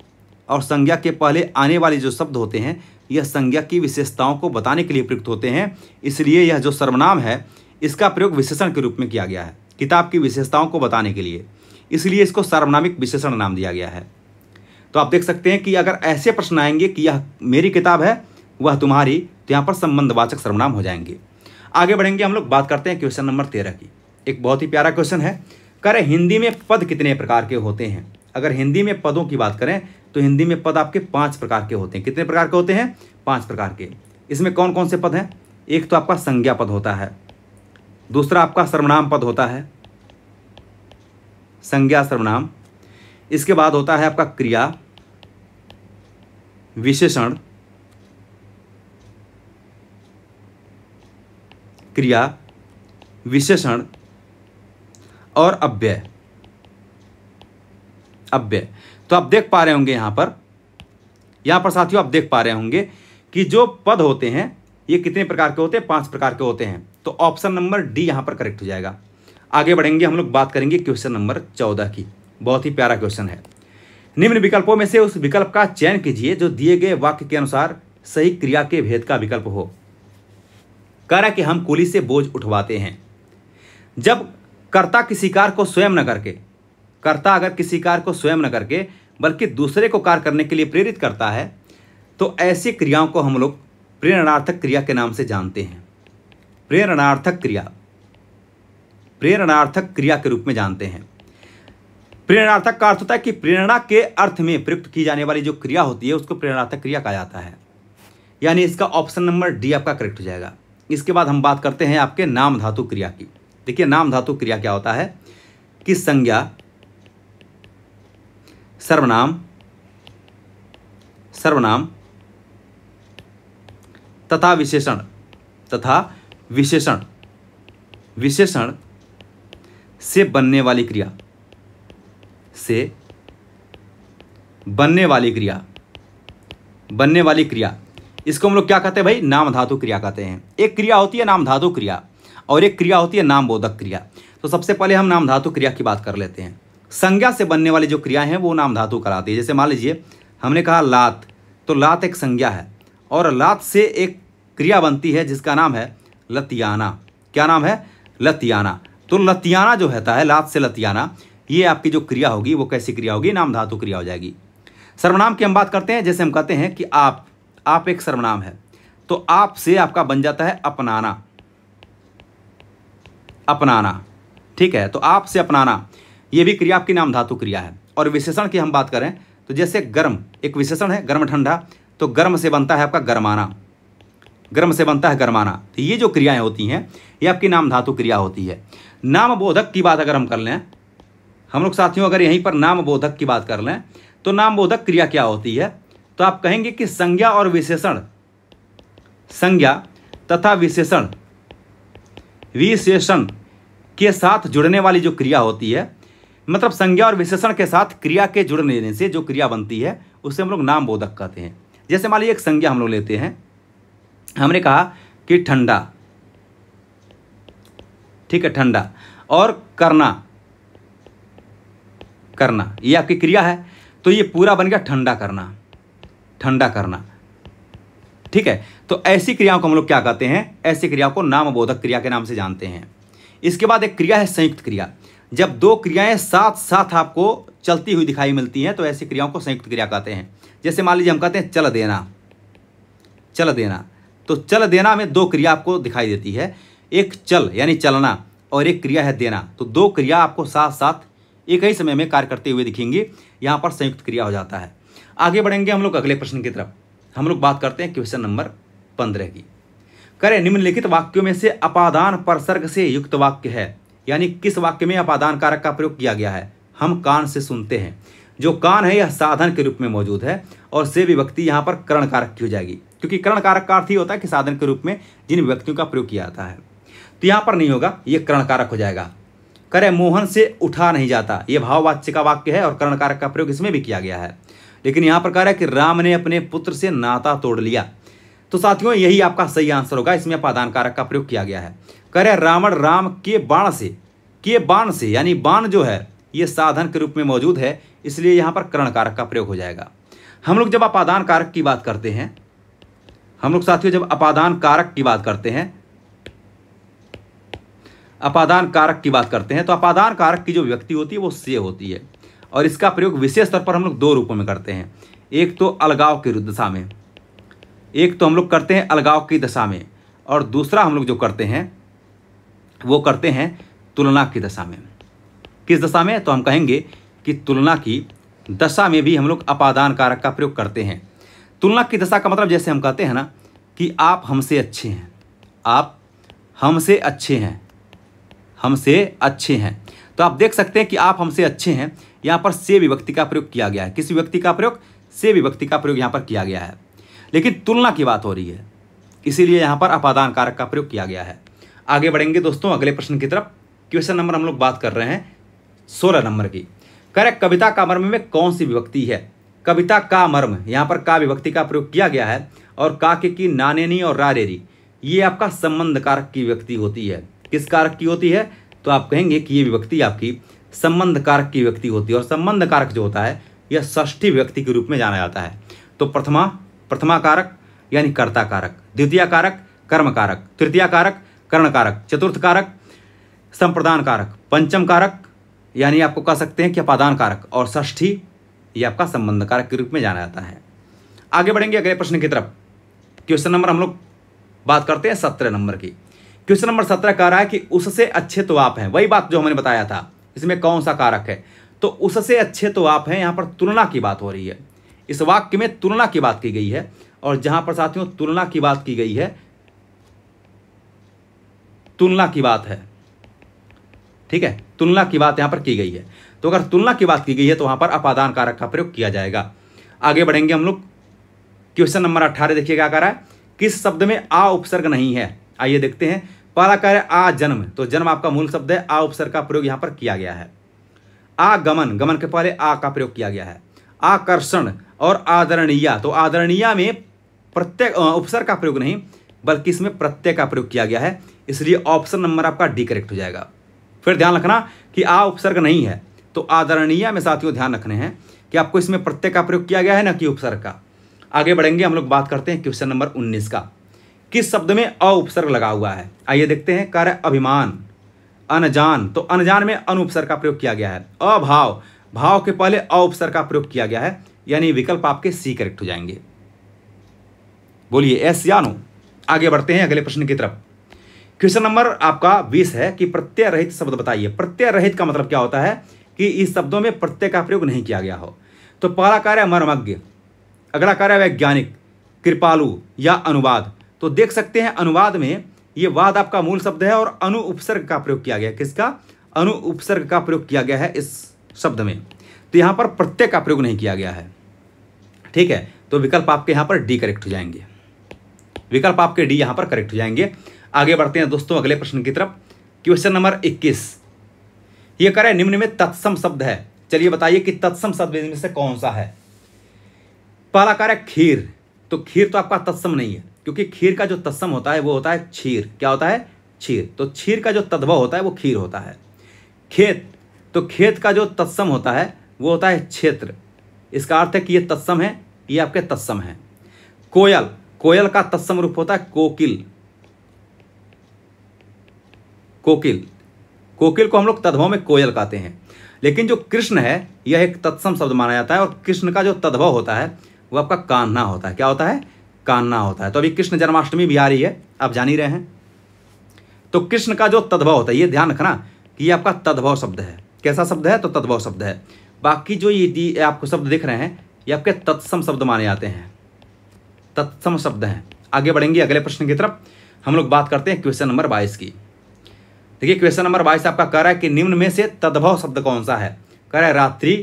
और संज्ञा के पहले आने वाले जो शब्द होते हैं यह संज्ञा की विशेषताओं को बताने के लिए प्रयुक्त होते हैं। इसलिए यह जो सर्वनाम है इसका प्रयोग विशेषण के रूप में किया गया है, किताब की विशेषताओं को बताने के लिए, इसलिए इसको सार्वनामिक विशेषण नाम दिया गया है। तो आप देख सकते हैं कि अगर ऐसे प्रश्न आएंगे कि यह मेरी किताब है वह तुम्हारी, तो यहाँ पर संबंधवाचक सर्वनाम हो जाएंगे। आगे बढ़ेंगे, हम लोग बात करते हैं क्वेश्चन नंबर 13 की। एक बहुत ही प्यारा क्वेश्चन है, करें हिंदी में पद कितने प्रकार के होते हैं? अगर हिंदी में पदों की बात करें तो हिंदी में पद आपके 5 प्रकार के होते हैं। कितने प्रकार के होते हैं? 5 प्रकार के। इसमें कौन कौन से पद हैं? एक तो आपका संज्ञा पद होता है, दूसरा आपका सर्वनाम पद होता है, संज्ञा सर्वनाम। इसके बाद होता है आपका क्रिया, विशेषण, क्रिया, विशेषण और अव्यय। अव्यय तो आप देख पा रहे होंगे यहां पर साथियों आप देख पा रहे होंगे कि जो पद होते हैं ये कितने प्रकार के होते हैं? 5 प्रकार के होते हैं। तो ऑप्शन नंबर डी यहां पर करेक्ट हो जाएगा। आगे बढ़ेंगे, हम लोग बात करेंगे क्वेश्चन नंबर 14 की। बहुत ही प्यारा क्वेश्चन है। निम्न विकल्पों में से उस विकल्प का चयन कीजिए जो दिए गए वाक्य के अनुसार सही क्रिया के भेद का विकल्प हो। कह रहा है कि हम कुली से बोझ उठवाते हैं। जब कर्ता किसी कार्य को स्वयं न करके, कर्ता अगर किसी कार्य को स्वयं न करके बल्कि दूसरे को कार्य करने के लिए प्रेरित करता है तो ऐसी क्रियाओं को हम लोग प्रेरणार्थक क्रिया के नाम से जानते हैं। प्रेरणार्थक क्रिया, प्रेरणार्थक क्रिया के रूप में जानते हैं। प्रेरणार्थक का अर्थ होता है कि प्रेरणा के अर्थ में प्रयुक्त की जाने वाली जो क्रिया होती है उसको प्रेरणार्थक क्रिया कहा जाता है। यानी इसका ऑप्शन नंबर डी आपका करेक्ट हो जाएगा। इसके बाद हम बात करते हैं आपके नाम धातु क्रिया की। देखिए नाम धातु क्रिया क्या होता है कि संज्ञा, सर्वनाम, सर्वनाम तथा विशेषण, तथा विशेषण, विशेषण से बनने वाली क्रिया, से बनने वाली क्रिया, बनने वाली क्रिया, इसको हम लोग क्या कहते हैं भाई? नाम धातु क्रिया कहते हैं। एक क्रिया होती है नाम धातु क्रिया और एक क्रिया होती है नाम बोधक क्रिया। तो सबसे पहले हम नाम धातु क्रिया की बात कर लेते हैं। संज्ञा से बनने वाली जो क्रियाएं हैं वो नाम धातु कहलाती है। जैसे मान लीजिए हमने कहा लात, तो लात एक संज्ञा है और लात से एक क्रिया बनती है जिसका नाम है लतियाना। क्या नाम है? लतियाना। तो लतियाना जो होता है, लात से लतियाना, ये आपकी जो क्रिया होगी वो कैसी क्रिया होगी? नाम धातु क्रिया हो जाएगी। सर्वनाम की हम बात करते हैं। जैसे हम कहते हैं कि आप एक सर्वनाम है, तो आप से आपका बन जाता है अपनाना, अपनाना। ठीक है, तो आप से अपनाना ये भी क्रिया आपकी नाम धातु क्रिया है। और विशेषण की हम बात करें तो जैसे गर्म एक विशेषण है, गर्म ठंडा, तो गर्म से बनता है आपका गरमाना, गर्म से बनता है गरमाना। तो ये जो क्रियाएं होती हैं ये आपकी नाम धातु क्रिया होती है। नाम बोधक की बात अगर हम कर लें, हम लोग साथियों अगर यहीं पर नाम बोधक की बात कर लें तो नाम बोधक क्रिया क्या होती है? तो आप कहेंगे कि संज्ञा और विशेषण, संज्ञा तथा विशेषण, विशेषण के साथ जुड़ने वाली जो क्रिया होती है, मतलब संज्ञा और विशेषण के साथ क्रिया के जुड़ने से जो क्रिया बनती है उसे हम लोग नाम बोधक कहते हैं। जैसे मान लीजिए एक संज्ञा हम लोग लेते हैं, हमने कहा कि ठंडा, ठीक है, ठंडा, और करना, करना ये आपकी क्रिया है, तो ये पूरा बन गया ठंडा करना, ठंडा करना। ठीक है, तो ऐसी क्रियाओं को हम लोग क्या कहते हैं? ऐसी क्रियाओं को नाम बोधक क्रिया के नाम से जानते हैं। इसके बाद एक क्रिया है संयुक्त क्रिया। जब दो क्रियाएं साथ साथ आपको चलती हुई दिखाई मिलती हैं तो ऐसी क्रियाओं को संयुक्त क्रिया कहते हैं। जैसे मान लीजिए हम कहते हैं चल देना, चल देना, तो चल देना में दो क्रिया आपको दिखाई देती है, एक चल यानी चलना और एक क्रिया है देना। तो दो क्रिया आपको साथ साथ एक ही समय में कार्य करते हुए दिखेंगी, यहाँ पर संयुक्त क्रिया हो जाता है। आगे बढ़ेंगे हम लोग अगले प्रश्न की तरफ। हम लोग बात करते हैं क्वेश्चन नंबर 15 की। करें निम्नलिखित वाक्यों में से अपादान परसर्ग से युक्त वाक्य है, यानी किस वाक्य में अपादान कारक का प्रयोग किया गया है? हम कान से सुनते हैं। जो कान है यह साधन के रूप में मौजूद है और से विभक्ति यहाँ पर करण कारक की हो जाएगी, क्योंकि करण कारक का अर्थ ही होता है कि साधन के रूप में जिन विभक्तियों का प्रयोग किया जाता है। तो यहाँ पर नहीं होगा, ये करण कारक हो जाएगा। करें मोहन से उठा नहीं जाता, ये भाववाच्य का वाक्य है और करण कारक का प्रयोग इसमें भी किया गया है। लेकिन यहाँ पर कह रहा है कि राम ने अपने पुत्र से नाता तोड़ लिया। तो साथियों यही आपका सही आंसर होगा, इसमें अपादान कारक का प्रयोग किया गया है। कह रहे रावण राम के बाण से, के बाण से, यानी बाण जो है ये साधन के रूप में मौजूद है, इसलिए यहाँ पर करण कारक का प्रयोग हो जाएगा। हम लोग जब अपादान कारक की बात करते हैं, हम लोग साथियों जब अपादान कारक की बात करते हैं, अपादान कारक की बात करते हैं तो अपादान कारक की जो व्यक्ति होती है वो से होती है और इसका प्रयोग विशेष तौर पर हम लोग दो रूपों में करते हैं। एक तो अलगाव की दशा में, एक तो हम लोग करते हैं अलगाव की दशा में, और दूसरा हम लोग जो करते हैं वो करते हैं तुलना की दशा में। किस दशा में? तो हम कहेंगे कि तुलना की दशा में भी हम लोग अपादान कारक का प्रयोग करते हैं। तुलना की दशा का मतलब जैसे हम कहते हैं ना कि आप हमसे अच्छे हैं, आप हमसे अच्छे हैं, हमसे अच्छे हैं। तो आप देख सकते हैं कि आप हमसे अच्छे हैं, यहाँ पर से विभक्ति का प्रयोग किया गया है। किस विभक्ति का प्रयोग? से विभक्ति का प्रयोग यहाँ पर किया गया है, लेकिन तुलना की बात हो रही है, इसीलिए यहाँ पर अपादान कारक का प्रयोग किया गया है। आगे बढ़ेंगे दोस्तों अगले प्रश्न की तरफ। क्वेश्चन नंबर हम लोग बात कर रहे हैं 16 नंबर की। करेक्ट, कविता का मर्म में कौन सी विभक्ति है? कविता का मर्म, यहाँ पर का विभक्ति का प्रयोग किया गया है, और का के की नानेनी और रारेरी ये आपका संबंध कारक की विभक्ति होती है। किस कारक की होती है? तो आप कहेंगे कि ये विभक्ति आपकी संबंध कारक की विभक्ति होती है, और संबंध कारक जो होता है यह षष्ठी विभक्ति के रूप में जाना जाता है। तो प्रथमा कारक यानी कर्ता कारक, द्वितीय कारक कर्म कारक, तृतीय कारक कर्ण कारक, चतुर्थ कारक संप्रदान कारक, पंचम कारक यानी आपको कह सकते हैं कि अपादान कारक, और षष्ठी ये आपका संबंध कारक के रूप में जाना जाता है। आगे बढ़ेंगे अगले प्रश्न की तरफ। क्वेश्चन नंबर हम लोग बात करते हैं 17 नंबर की। क्वेश्चन नंबर 17 कह रहा है कि उससे अच्छे तो आप हैं। वही बात जो हमने बताया था, इसमें कौन सा कारक है? तो उससे अच्छे तो आप हैं, यहाँ पर तुलना की बात हो रही है। इस वाक्य में तुलना की बात की गई है, और जहां पर साथियों तुलना की बात की गई है, तुलना की बात है, ठीक है, तुलना की बात यहां पर की गई है। तो अगर तुलना की बात की गई है तो वहां पर अपादान कारक का प्रयोग किया जाएगा। आगे बढ़ेंगे हम लोग। क्वेश्चन नंबर 18 देखिए क्या कह रहा है, किस शब्द में आ उपसर्ग नहीं है? आइए देखते हैं। पहला कह रहा है आ जन्म, तो जन्म आपका मूल शब्द है, आ उपसर्ग का प्रयोग यहां पर किया गया है। आगमन, गमन के पहले आ का प्रयोग किया गया है। आकर्षण और आदरणीय, तो आदरणीय में प्रत्यय उपसर्ग का प्रयोग नहीं बल्कि इसमें प्रत्यय का प्रयोग किया गया है, इसलिए ऑप्शन नंबर आपका डी करेक्ट हो जाएगा। फिर ध्यान रखना कि आ उपसर्ग नहीं है, तो आदरणीय में साथियों ध्यान रखने हैं कि आपको इसमें प्रत्यय का प्रयोग किया गया है ना कि उपसर्ग का। आगे बढ़ेंगे हम लोग, बात करते हैं क्वेश्चन नंबर 19 का। किस शब्द में अ उपसर्ग लगा हुआ है? आइए देखते हैं। कार्य अभिमान, अनजान, तो अनजान में अन उपसर्ग का प्रयोग किया गया है। अभाव, भाव के पहले अ उपसर्ग का प्रयोग किया गया है, यानी विकल्प आपके सी करेक्ट हो जाएंगे। बोलिए एस या नो। आगे बढ़ते हैं अगले प्रश्न की तरफ। क्वेश्चन नंबर आपका 20 है कि प्रत्यय रहित शब्द बताइए। प्रत्यय रहित का मतलब क्या होता है? कि इस शब्दों में प्रत्यय का प्रयोग नहीं किया गया हो। तो पहला कार्य मर्मज्ञ, अगला कार्य वैज्ञानिक, कृपालु या अनुवाद। तो देख सकते हैं अनुवाद में ये वाद आपका मूल शब्द है और अनु उपसर्ग का प्रयोग किया गया। किसका? अनु उपसर्ग का प्रयोग किया गया है इस शब्द में, तो यहां पर प्रत्यय का प्रयोग नहीं किया गया है। ठीक है, तो विकल्प आपके यहां पर डी करेक्ट हो जाएंगे। विकल्प आपके डी यहां पर करेक्ट हो जाएंगे। आगे बढ़ते हैं दोस्तों अगले प्रश्न की तरफ। क्वेश्चन नंबर 21 ये करें निम्न में तत्सम शब्द है। चलिए बताइए कि तत्सम शब्द इनमें से कौन सा है। पहला कार्य खीर, तो खीर तो आपका तत्सम नहीं है, क्योंकि खीर का जो तत्सम होता है वो होता है क्षीर। क्या होता है? क्षीर। तो क्षीर का जो तद्भव होता है वो खीर होता है। खेत, तो खेत का जो तत्सम होता है वो होता है क्षेत्र। इसका अर्थ है कि ये तत्सम है, ये आपके तत्सम है। कोयल, कोयल का तत्सम रूप होता है कोकिल। कोकिल, कोकिल को हम लोग तद्भव में कोयल कहते हैं। लेकिन जो कृष्ण है यह एक तत्सम शब्द माना जाता है, और कृष्ण का जो तद्भव होता है वो आपका कान्हा होता है। क्या होता है? कान्हा होता है। तो अभी कृष्ण जन्माष्टमी भी आ रही है, आप जान ही रहे हैं। तो कृष्ण का जो तद्भव होता है, ये ध्यान रखना कि ये आपका तद्भव शब्द है। कैसा शब्द है? तो तद्भव शब्द है। बाकी जो ये आपको शब्द दिख रहे हैं ये आपके तत्सम शब्द माने जाते हैं, तत्सम शब्द हैं। आगे बढ़ेंगे अगले प्रश्न की तरफ। हम लोग बात करते हैं क्वेश्चन नंबर 22 की। देखिए क्वेश्चन नंबर 22 आपका कह रहा है कि निम्न में से तद्भव शब्द कौन सा है? कह रहा है रात्रि,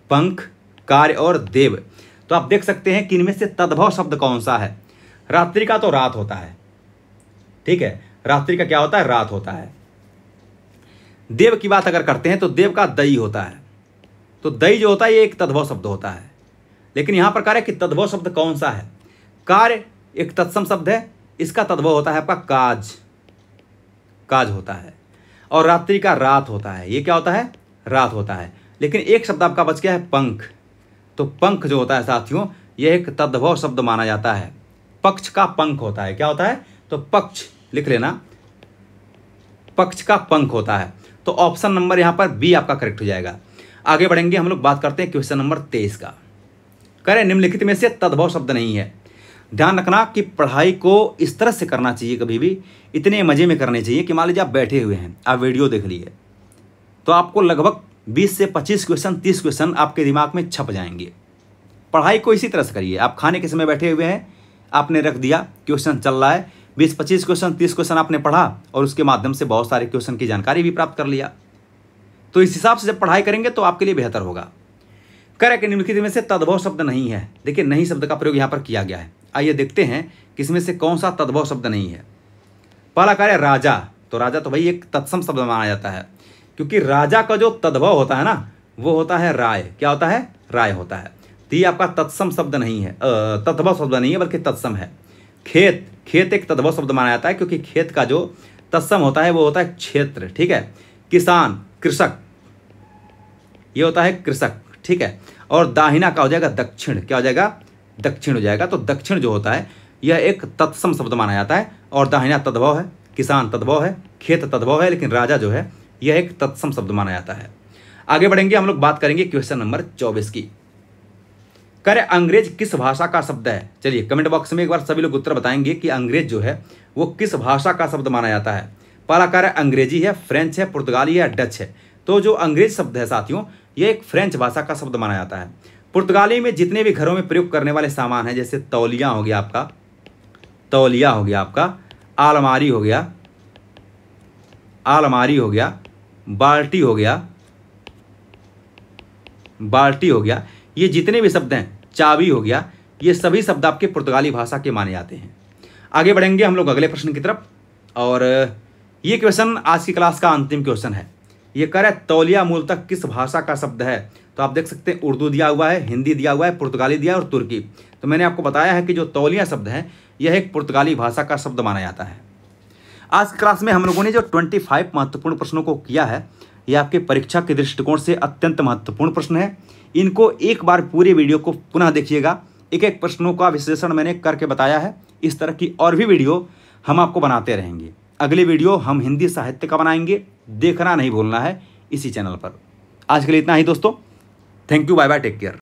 पंख, कार्य और देव। तो आप देख सकते हैं कि इनमें से तद्भव शब्द कौन सा है। रात्रि का तो रात होता है, ठीक है, रात्रि का क्या होता है? रात होता है। देव की बात अगर करते हैं तो देव का दई होता है। तो दई जो होता है ये एक तद्भव शब्द होता है, लेकिन यहां पर कह रहे हैं कि तद्भव शब्द कौन सा है। कार्य एक तत्सम शब्द है, इसका तद्भव होता है आपका काज, काज होता है। और रात्रि का रात होता है, ये क्या होता है? रात होता है। लेकिन एक शब्द आपका बच गया है पंख। तो पंख जो होता है साथियों यह एक तद्भव शब्द माना जाता है। पक्ष का पंख होता है। क्या होता है? तो पक्ष लिख लेना, पक्ष का पंख होता है। तो ऑप्शन नंबर यहां पर बी आपका करेक्ट हो जाएगा। आगे बढ़ेंगे हम लोग, बात करते हैं क्वेश्चन नंबर 23 का। करें निम्नलिखित में से तद्भव शब्द नहीं है। ध्यान रखना कि पढ़ाई को इस तरह से करना चाहिए, कभी भी इतने मजे में करने चाहिए कि मान लीजिए आप बैठे हुए हैं, आप वीडियो देख लिए तो आपको लगभग 20 से 25 क्वेश्चन, 30 क्वेश्चन आपके दिमाग में छप जाएंगे। पढ़ाई को इसी तरह से करिए। आप खाने के समय बैठे हुए हैं, आपने रख दिया, क्वेश्चन चल रहा है, 20-25 क्वेश्चन, 30 क्वेश्चन आपने पढ़ा और उसके माध्यम से बहुत सारे क्वेश्चन की जानकारी भी प्राप्त कर लिया। तो इस हिसाब से जब पढ़ाई करेंगे तो आपके लिए बेहतर होगा। करें कि निम्नलिखित में से तद्भव शब्द नहीं है। देखिए, नहीं शब्द का प्रयोग यहाँ पर किया गया है। आइए देखते हैं किसमें से कौन सा तद्भव शब्द नहीं है। पहला कार्य राजा। तो राजा तो भाई एक तत्सम शब्द माना जाता है, क्योंकि राजा का जो तद्भव होता है ना, वो होता है राय। क्या होता है? राय होता है। तो ये आपका तत्सम शब्द नहीं है, तद्भव शब्द नहीं है, बल्कि तत्सम है। खेत, खेत एक तद्भव शब्द माना जाता है, क्योंकि खेत का जो तत्सम होता है वो होता है क्षेत्र। ठीक है। किसान, कृषक, ये होता है कृषक। ठीक है। और दाहिना का हो जाएगा दक्षिण। क्या हो जाएगा? दक्षिण हो जाएगा। तो दक्षिण जो होता है यह एक तत्सम शब्द माना जाता है, और दाहिना तद्भव है, किसान तद्भव है, खेत तद्भव है, लेकिन राजा जो है यह एक तत्सम शब्द माना जाता है। आगे बढ़ेंगे, हम लोग बात करेंगे क्वेश्चन नंबर 24 की। करे अंग्रेज किस भाषा का शब्द है? चलिए कमेंट बॉक्स में एक बार सभी लोग उत्तर बताएंगे कि अंग्रेज जो है वो किस भाषा का शब्द माना जाता है। पहला कार्य अंग्रेजी है, फ्रेंच है, पुर्तगाली है, डच है। तो जो अंग्रेज शब्द है साथियों, ये एक फ्रेंच भाषा का शब्द माना जाता है। पुर्तगाली में जितने भी घरों में प्रयोग करने वाले सामान हैं, जैसे तौलिया हो गया आपका, तौलिया हो गया आपका, आलमारी हो गया, आलमारी हो गया, बाल्टी हो गया, बाल्टी हो गया, ये जितने भी शब्द हैं, चाबी हो गया, ये सभी शब्द आपके पुर्तगाली भाषा के माने जाते हैं। आगे बढ़ेंगे हम लोग अगले प्रश्न की तरफ, और ये क्वेश्चन आज की क्लास का अंतिम क्वेश्चन है। ये कह रहा है तौलिया मूलतः किस भाषा का शब्द है? तो आप देख सकते हैं उर्दू दिया हुआ है, हिंदी दिया हुआ है, पुर्तगाली दिया है और तुर्की। तो मैंने आपको बताया है कि जो तौलिया शब्द है यह एक पुर्तगाली भाषा का शब्द माना जाता है। आज की क्लास में हम लोगों ने जो 25 महत्वपूर्ण प्रश्नों को किया है, यह आपके परीक्षा के दृष्टिकोण से अत्यंत महत्वपूर्ण प्रश्न है। इनको एक बार पूरे वीडियो को पुनः देखिएगा। एक एक प्रश्नों का विश्लेषण मैंने करके बताया है। इस तरह की और भी वीडियो हम आपको बनाते रहेंगे। अगली वीडियो हम हिंदी साहित्य का बनाएंगे, देखना नहीं भूलना है इसी चैनल पर। आज के लिए इतना ही दोस्तों। Thank you, bye bye, take care.